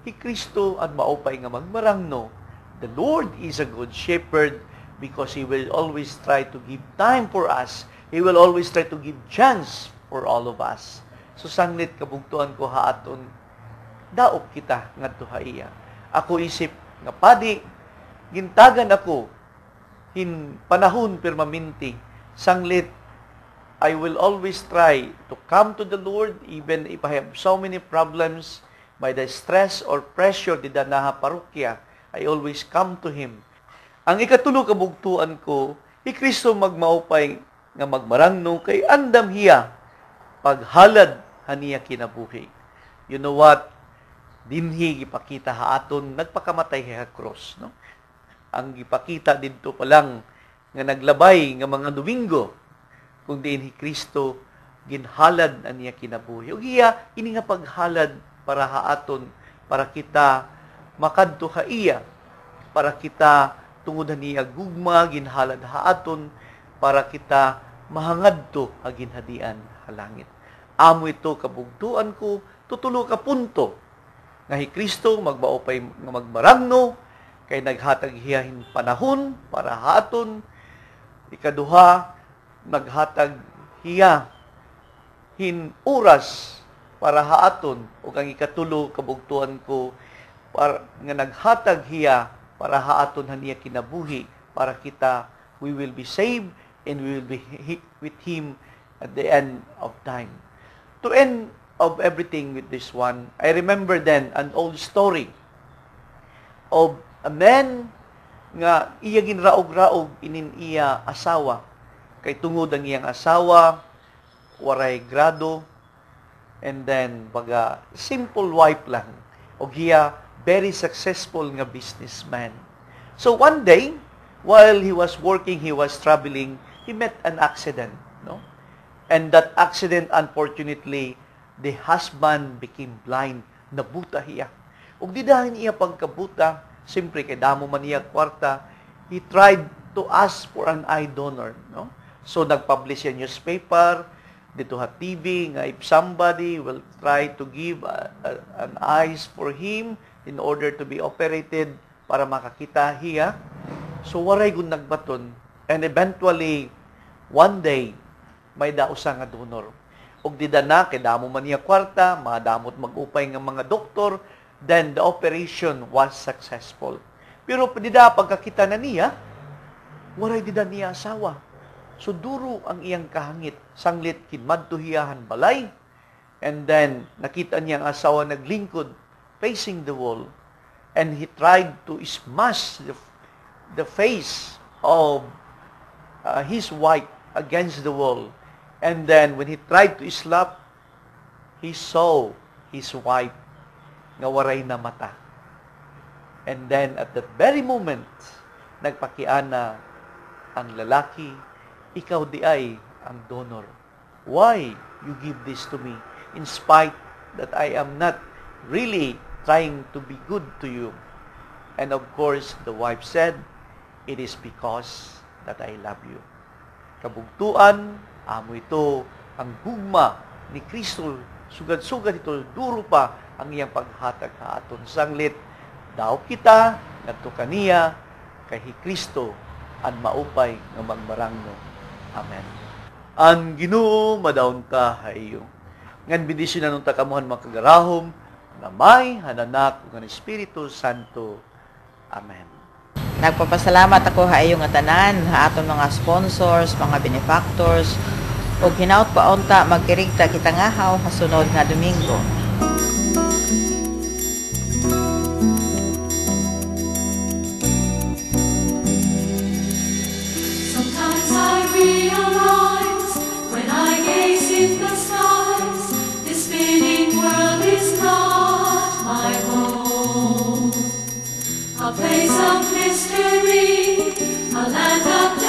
hi Kristo at maupay nga magmarangno. The Lord is a good shepherd because He will always try to give time for us. He will always try to give chance for all of us. So sanglit kabugtuan ko haaton, daop kita ngadto iya. Ako isip nga padi, gintagan ako hin panahon permanente. Sanglit, I will always try to come to the Lord even if I have so many problems by the stress or pressure di danaha parokya. I always come to Him. Ang ikatulo kabugtuan ko, hi Kristo magmaupay nga magmarangno kay andam hiya paghalad haniya kinabuhi. You know what? Dinhi gipakita haaton nagpakamatay sa cross, no? Ang gipakita didto pa lang nga naglabay nga mga Domingo kung diin hi Kristo ginhalad aniya kinabuhi. Ug iya ini nga paghalad para haaton para kita makadto ka iya, para kita tungod niya gugma ginhalad haaton para kita mahangadto ha ginhadian ha langit. Amo ito kabugtuan ko, tutulo ka punto nga hi Kristo magmaupay nga magmarangno kay naghatag hiyahin panahon para haaton. Ikaduha, naghatag hiya hin oras para haaton. Ug ang ikatulo kabugtuan ko para nga naghatag hiya para haaton haniya kinabuhi para kita we will be saved and we will be with Him at the end of time. To end of everything with this one, I remember then an old story of a man nga iya ginraog-raog inin iya asawa. Kay tungod ang iyang asawa, waray grado, and then baga simple wife lang. O iya very successful nga businessman. So one day, while he was working, he was traveling, he met an accident, no? And that accident, unfortunately, the husband became blind, nabuta hiya. Ug di dahil iya pagkabuta, siyempre kay damo man iya kwarta, he tried to ask for an eye donor, no? So nagpublish yung newspaper, dito ha TV, nga if somebody will try to give an eyes for him in order to be operated para makakita hiya. So waray gun nagbaton, and eventually one day may dausa nga donor. Ug di dana kay damo man niya kwarta, madamot mag-upay nga mga doktor, then the operation was successful. Pero dida pagkakita na niya, waray dida niya asawa. So duro ang iyang kahangit, sanglit kinmadto hiyahan balay, and then nakita niya ang asawa naglingkod facing the wall, and he tried to smash the face of his wife against the wall. And then when he tried to slap, he saw his wife nga waray na mata. And then at that very moment, nagpakiana ang lalaki, ikaw di ay ang donor. Why you give this to me in spite that I am not really trying to be good to you? And of course, the wife said, it is because that I love you. Kabugtuan, amo ito ang gugma ni Kristo. Sugad-sugad ito, duro pa ang iyang paghatag aton sanglit. Daw kita, ngadto kaniya, kay Kristo, ang maupay nga magmarangno. Amen. Ang Ginoo madawon ka hayo. Ngan bendisyon nanong takamuhan makagarahom, namay, hananak, ug ang Espiritu Santo. Amen. Nagpapasalamat ako hayo nga tanan, ha aton mga sponsors, mga benefactors, ug hinaut paunta magkirigta kita ngahaw sa sunod nga Domingo. A place of mystery, a land of